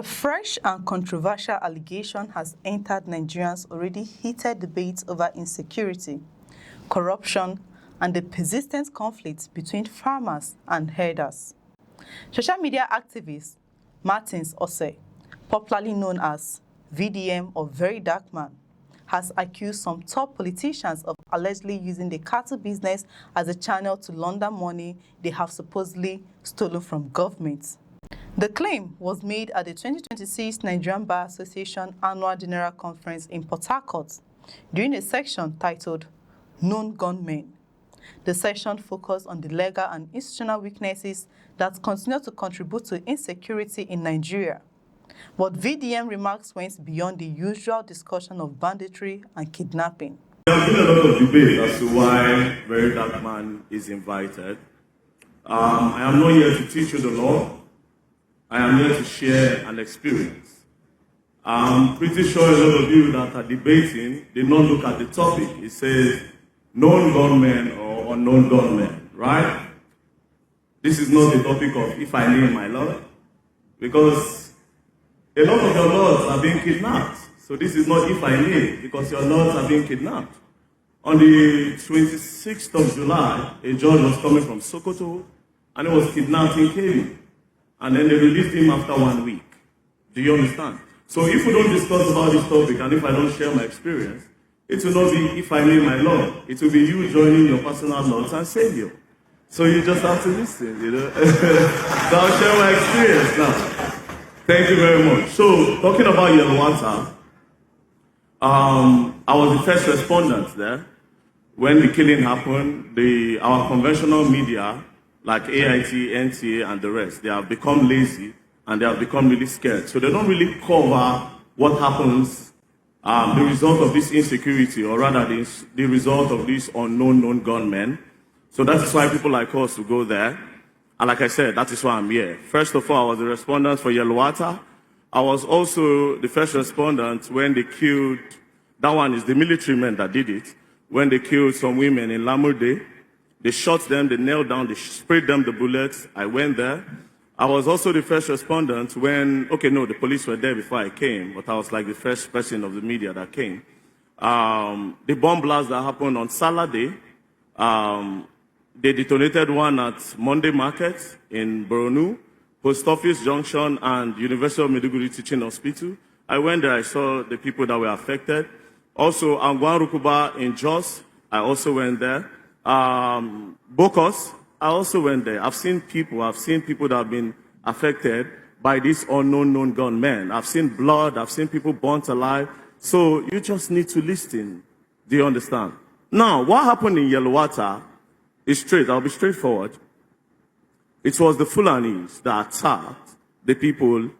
fresh and controversial allegation has entered Nigerians' already heated debates over insecurity, corruption, and the persistent conflict between farmers and herders. Social media activist Martins Ose, popularly known as VDM or VeryDarkMan, has accused some top politicians of allegedly using the cattle business as a channel to launder money they have supposedly stolen from government. The claim was made at the 2026 Nigerian Bar Association Annual General Conference in Port Harcourt during a section titled Known Gunmen. The session focused on the legal and institutional weaknesses that continue to contribute to insecurity in Nigeria. But VDM remarks went beyond the usual discussion of banditry and kidnapping. There has been a lot of debate as to why VeryDarkMan is invited. I am not here to teach you the law. I am here to share an experience. I'm pretty sure a lot of you that are debating did not look at the topic. It says known gunmen or unknown gunmen, right? This is not the topic of if I name my Lord, because a lot of your lords are being kidnapped. So this is not if I name, because your lords are being kidnapped. On the 26th of July, a judge was coming from Sokoto and he was kidnapped in Kebbi. And then they released him after 1 week. Do you understand? So if we don't discuss about this topic and if I don't share my experience, it will not be if I name my Lord. It will be you joining your personal Lord and Savior. So you just have to listen, you know. So I'll share my experience now. Thank you very much. So talking about Yelwata, I was the first respondent there. When the killing happened, our conventional media, like AIT, NTA, and the rest, they have become lazy and they have become really scared. So they don't really cover what happens, the result of this insecurity, or rather the result of these known gunmen. So that is why people like us will go there. And like I said, that is why I'm here. First of all, I was the respondent for Yelwata. I was also the first respondent when they killed, that one is the military men that did it, when they killed some women in Lamurde. They shot them, they knelt down, they sprayed them the bullets. I went there. I was also the first respondent when, the police were there before I came, but I was like the first person of the media that came. The bomb blast that happened on Saturday, they detonated one at Monday Market in Boronu, Post Office Junction, and University of Maiduguri Teaching Hospital. I went there, I saw the people that were affected. Also, Angwan Rukuba in Jos, I also went there. Bokos, I also went there. I've seen people that have been affected by these unknown gunmen. I've seen blood, I've seen people burnt alive. So you just need to listen. Do you understand? Now, what happened in Yelwata is straight. I'll be straightforward. It was the Fulanis that attacked the people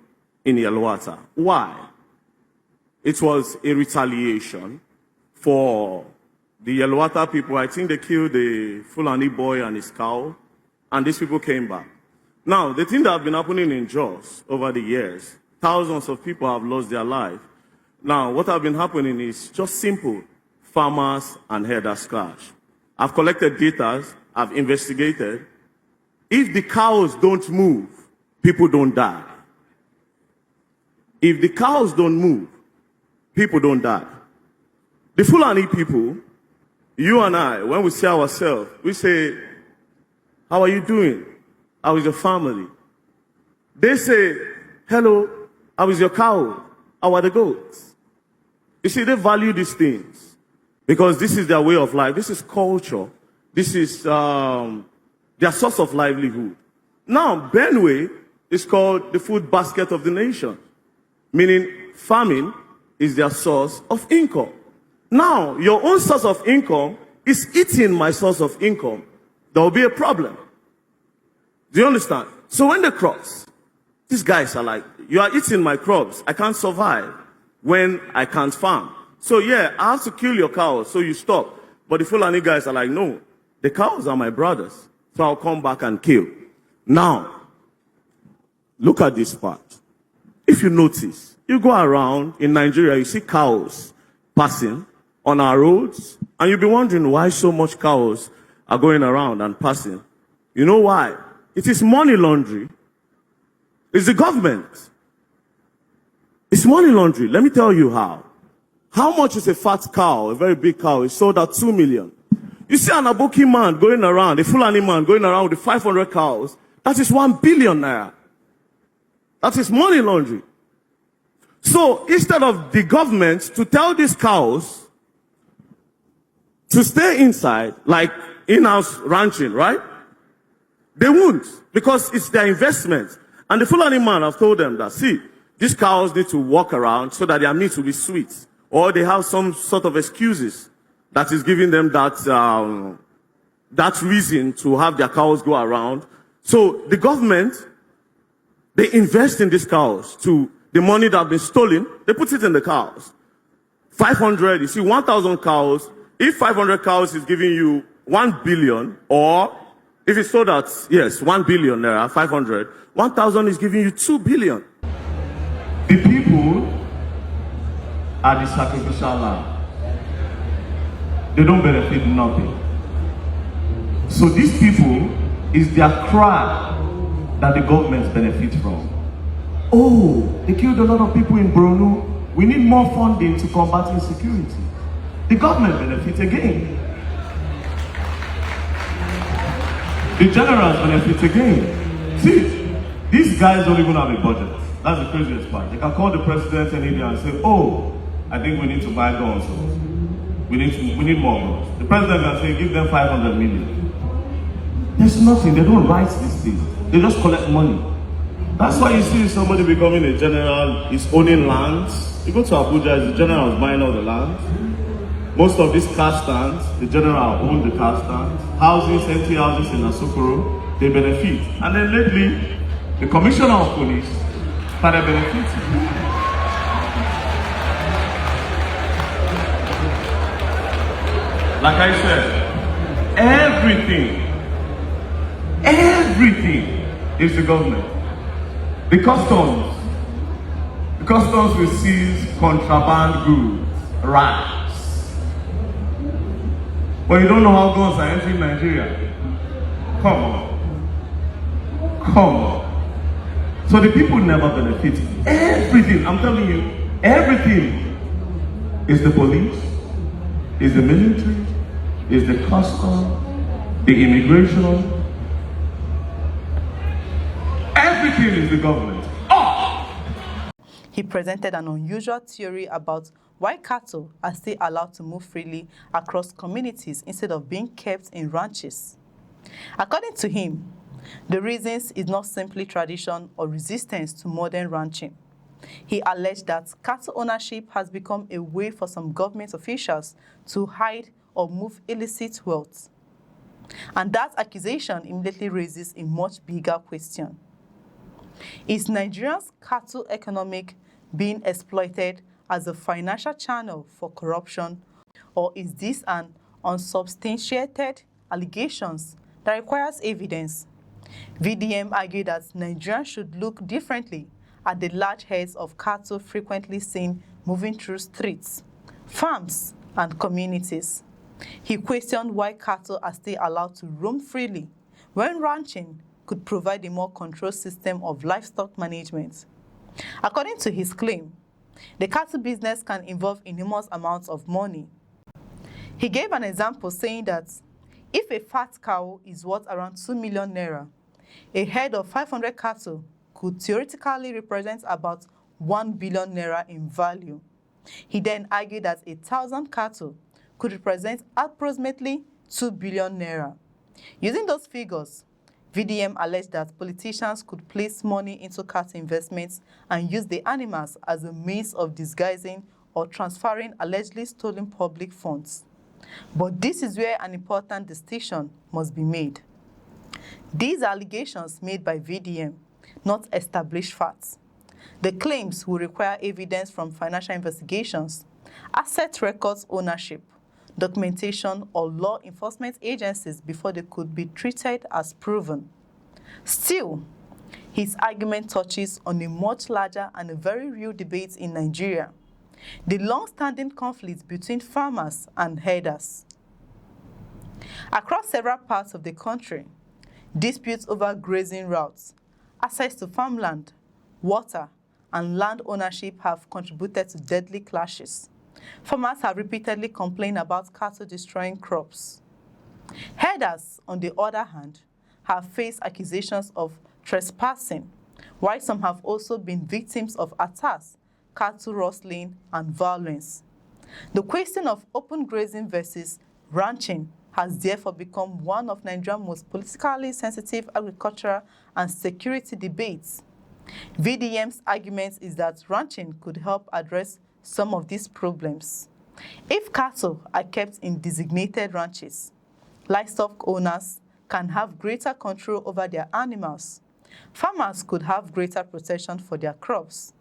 in Yelwata. Why? It was a retaliation for the Yelwata people. I think they killed the Fulani boy and his cow, and these people came back. Now, the thing that has been happening in Jos over the years, thousands of people have lost their life. Now, what has been happening is just simple. Farmers and herders clash. I've collected data, I've investigated. If the cows don't move, people don't die. If the cows don't move, people don't die. The Fulani people, you and I, when we see ourselves, we say, how are you doing? How is your family? They say, hello, how is your cow? How are the goats? You see, they value these things because this is their way of life. This is culture. This is their source of livelihood. Now, Benue is called the food basket of the nation, meaning farming is their source of income. Now, your own source of income is eating my source of income. There will be a problem. Do you understand? So when they cross, these guys are like, you are eating my crops. I can't survive when I can't farm. So yeah, I have to kill your cows, so you stop. But the Fulani guys are like, no, the cows are my brothers. So I'll come back and kill. Now, look at this part. If you notice, you go around in Nigeria, you see cows passing on our roads, and you'll be wondering why so much cows are going around and passing. You know why? It is money laundering. It's the government. It's money laundering. Let me tell you how. How much is a fat cow, a very big cow? It's sold at 2 million. You see an Aboki man going around, a Fulani man going around with 500 cows, that is 1 billion naira. That is money laundering. So instead of the government to tell these cows to stay inside, like in-house ranching, right? They won't, because it's their investment. And the Fulani man have told them that, see, these cows need to walk around so that their meat will be sweet. Or they have some sort of excuses that is giving them that reason to have their cows go around. So the government, they invest in these cows to the money that have been stolen, they put it in the cows. 500, you see, 1,000 cows. If 500 cows is giving you 1 billion, or if it's sold at, yes, 1 billion naira, 500, 1,000 is giving you 2 billion. The people are the sacrificial lamb. They don't benefit nothing. So these people is their cry that the government benefits from. Oh, they killed a lot of people in Borno. We need more funding to combat insecurity. The government benefits again. The generals benefit again. See, these guys don't even have a budget. That's the craziest part. They can call the president any day and say, oh, I think we need to buy guns. We need more guns. The president can say, give them 500 million. There's nothing. They don't write these things. They just collect money. That's why you see somebody becoming a general, is owning lands. You go to Abuja, the general is buying all the land. Most of these car stands, the general own the car stands. Houses, empty houses in Asokoro, they benefit. And then lately, the commissioner of police started benefiting. Like I said, everything is the government. The customs will seize contraband goods, rice. But you don't know how guns are entering Nigeria. Come on. So the people never benefit. Everything, I'm telling you, everything is the police, is the military, is the custom, the immigration. Everything is the government. He presented an unusual theory about why cattle are still allowed to move freely across communities instead of being kept in ranches. According to him, the reasons is not simply tradition or resistance to modern ranching. He alleged that cattle ownership has become a way for some government officials to hide or move illicit wealth. And that accusation immediately raises a much bigger question. Is Nigeria's cattle economic being exploited as a financial channel for corruption, or is this an unsubstantiated allegations that requires evidence? VDM argued that Nigerians should look differently at the large herds of cattle frequently seen moving through streets, farms, and communities. He questioned why cattle are still allowed to roam freely when ranching could provide a more controlled system of livestock management. According to his claim, the cattle business can involve enormous amounts of money. He gave an example saying that if a fat cow is worth around 2 million naira, a herd of 500 cattle could theoretically represent about 1 billion naira in value. He then argued that 1,000 cattle could represent approximately 2 billion naira. Using those figures, VDM alleged that politicians could place money into cattle investments and use the animals as a means of disguising or transferring allegedly stolen public funds. But this is where an important distinction must be made. These are allegations made by VDM, not established facts. The claims will require evidence from financial investigations, asset records ownership, documentation, or law enforcement agencies before they could be treated as proven. Still, his argument touches on a much larger and a very real debate in Nigeria, the long-standing conflict between farmers and herders. Across several parts of the country, disputes over grazing routes, access to farmland, water, and land ownership have contributed to deadly clashes. Farmers have repeatedly complained about cattle destroying crops. Herders, on the other hand, have faced accusations of trespassing, while some have also been victims of attacks, cattle rustling, and violence. The question of open grazing versus ranching has therefore become one of Nigeria's most politically sensitive agricultural and security debates. VDM's argument is that ranching could help address some of these problems. If cattle are kept in designated ranches, livestock owners can have greater control over their animals. Farmers could have greater protection for their crops,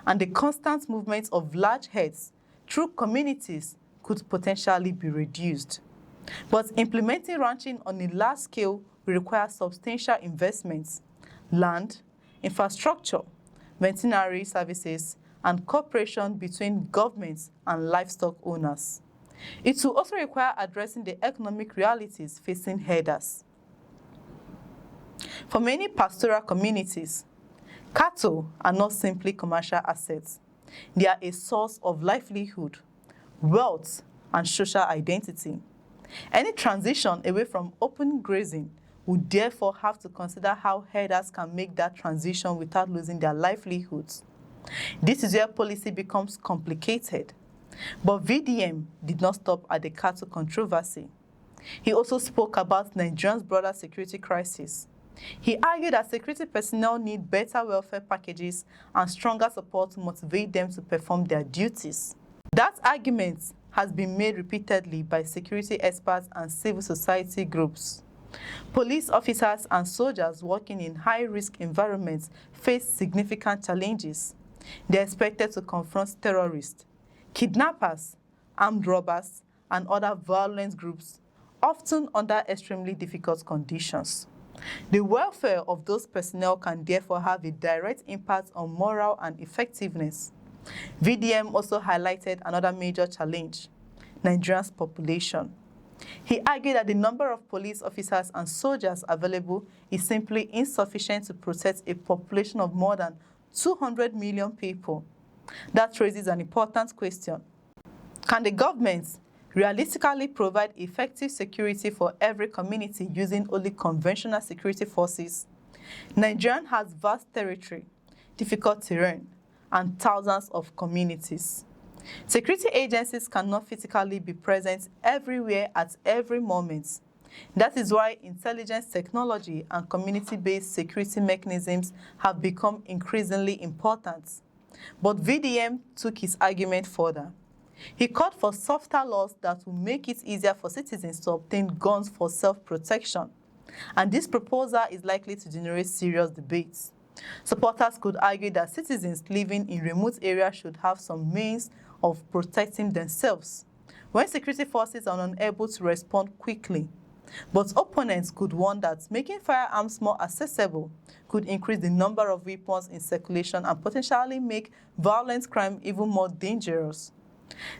and the constant movement of large herds through communities could potentially be reduced. But implementing ranching on a large scale will require substantial investments, land, infrastructure, veterinary services, and cooperation between governments and livestock owners. It will also require addressing the economic realities facing herders. For many pastoral communities, cattle are not simply commercial assets. They are a source of livelihood, wealth, and social identity. Any transition away from open grazing would therefore have to consider how herders can make that transition without losing their livelihoods. This is where policy becomes complicated. But VDM did not stop at the cattle controversy. He also spoke about Nigeria's broader security crisis. He argued that security personnel need better welfare packages and stronger support to motivate them to perform their duties. That argument has been made repeatedly by security experts and civil society groups. Police officers and soldiers working in high-risk environments face significant challenges. They are expected to confront terrorists, kidnappers, armed robbers, and other violent groups, often under extremely difficult conditions. The welfare of those personnel can therefore have a direct impact on morale and effectiveness. VDM also highlighted another major challenge: Nigeria's population. He argued that the number of police officers and soldiers available is simply insufficient to protect a population of more than 200 million people. That raises an important question. Can the government realistically provide effective security for every community using only conventional security forces? Nigeria has vast territory, difficult terrain, and thousands of communities. Security agencies cannot physically be present everywhere at every moment. That is why intelligence technology and community-based security mechanisms have become increasingly important. But VDM took his argument further. He called for softer laws that will make it easier for citizens to obtain guns for self-protection. And this proposal is likely to generate serious debates. Supporters could argue that citizens living in remote areas should have some means of protecting themselves when security forces are unable to respond quickly. But opponents could warn that making firearms more accessible could increase the number of weapons in circulation and potentially make violent crime even more dangerous.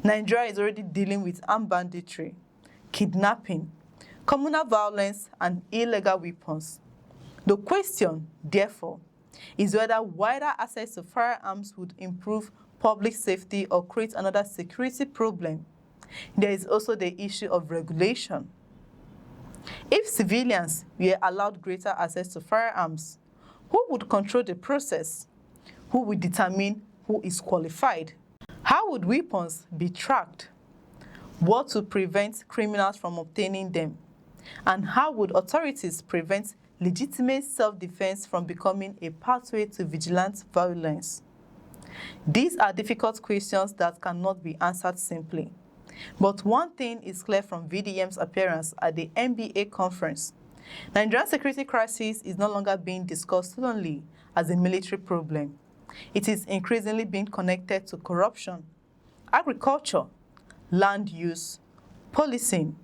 Nigeria is already dealing with armed banditry, kidnapping, communal violence, and illegal weapons. The question, therefore, is whether wider access to firearms would improve public safety or create another security problem. There is also the issue of regulation. If civilians were allowed greater access to firearms, who would control the process? Who would determine who is qualified? How would weapons be tracked? What would prevent criminals from obtaining them? And how would authorities prevent legitimate self-defense from becoming a pathway to vigilant violence? These are difficult questions that cannot be answered simply. But one thing is clear from VDM's appearance at the NBA conference. Nigeria's security crisis is no longer being discussed solely as a military problem. It is increasingly being connected to corruption, agriculture, land use, policing,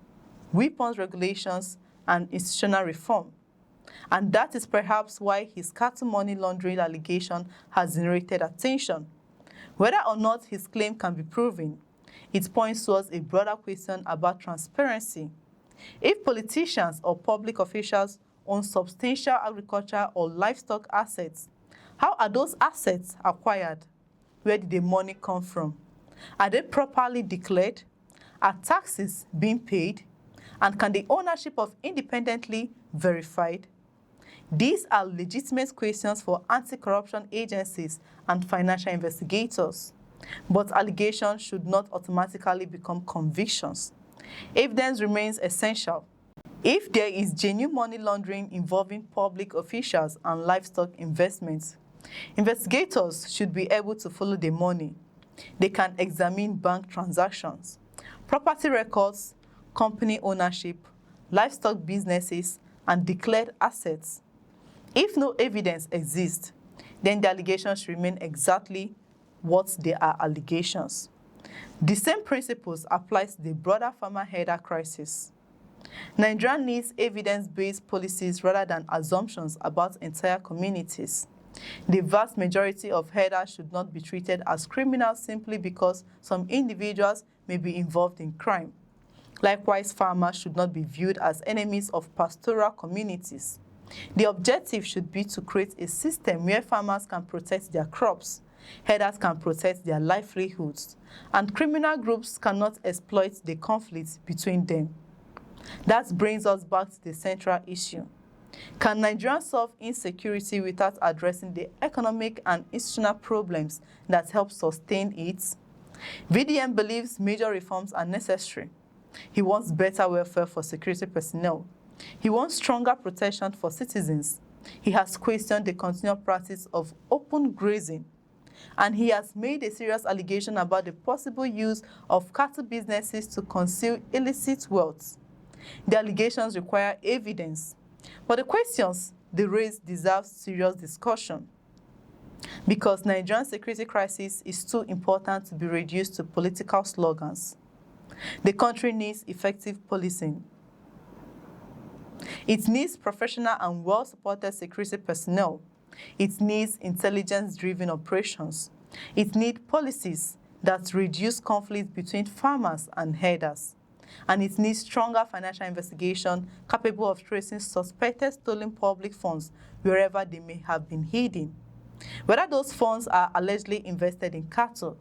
weapons regulations, and institutional reform. And that is perhaps why his cattle money laundering allegation has generated attention. Whether or not his claim can be proven, it points towards a broader question about transparency. If politicians or public officials own substantial agriculture or livestock assets, How are those assets acquired? Where did the money come from? Are they properly declared? Are taxes being paid? And can the ownership of independently verified? These are legitimate questions for anti-corruption agencies and financial investigators. But allegations should not automatically become convictions. Evidence remains essential. If there is genuine money laundering involving public officials and livestock investments, investigators should be able to follow the money. They can examine bank transactions, property records, company ownership, livestock businesses, and declared assets. If no evidence exists, then the allegations should remain exactly what they are allegations. The same principles apply to the broader farmer header crisis. Nigeria needs evidence-based policies rather than assumptions about entire communities. The vast majority of herders should not be treated as criminals simply because some individuals may be involved in crime. Likewise, farmers should not be viewed as enemies of pastoral communities. The objective should be to create a system where farmers can protect their crops, herders can protect their livelihoods, and criminal groups cannot exploit the conflicts between them. That brings us back to the central issue. Can Nigeria solve insecurity without addressing the economic and institutional problems that help sustain it? VDM believes major reforms are necessary. He wants better welfare for security personnel. He wants stronger protection for citizens. He has questioned the continual practice of open grazing. And he has made a serious allegation about the possible use of cattle businesses to conceal illicit wealth. The allegations require evidence, but the questions they raise deserve serious discussion. Because Nigerian security crisis is too important to be reduced to political slogans. The country needs effective policing. It needs professional and well-supported security personnel. It needs intelligence-driven operations. It needs policies that reduce conflicts between farmers and herders. And it needs stronger financial investigation capable of tracing suspected stolen public funds wherever they may have been hidden. Whether those funds are allegedly invested in cattle,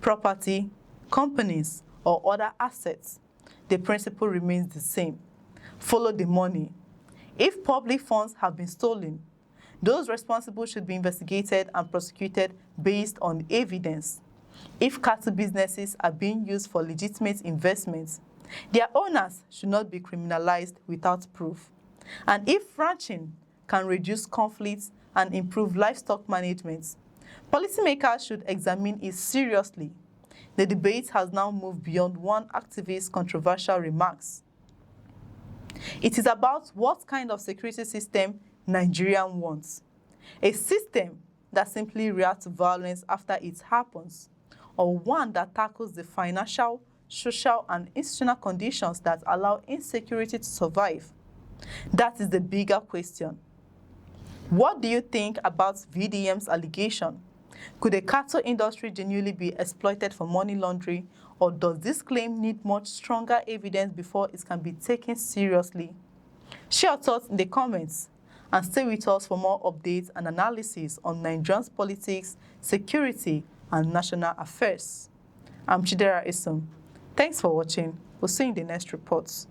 property, companies, or other assets, the principle remains the same. Follow the money. If public funds have been stolen, those responsible should be investigated and prosecuted based on evidence. If cattle businesses are being used for legitimate investments, their owners should not be criminalized without proof. And if ranching can reduce conflicts and improve livestock management, policymakers should examine it seriously. The debate has now moved beyond one activist's controversial remarks. It is about what kind of security system Nigeria wants. A system that simply reacts to violence after it happens, or one that tackles the financial, social, and institutional conditions that allow insecurity to survive. That is the bigger question. What do you think about VDM's allegation? Could the cattle industry genuinely be exploited for money laundering, or does this claim need much stronger evidence before it can be taken seriously? Share your thoughts in the comments and stay with us for more updates and analysis on Nigeria's politics, security, and national affairs. I'm Chidera Isom. Thanks for watching. We'll see you in the next reports.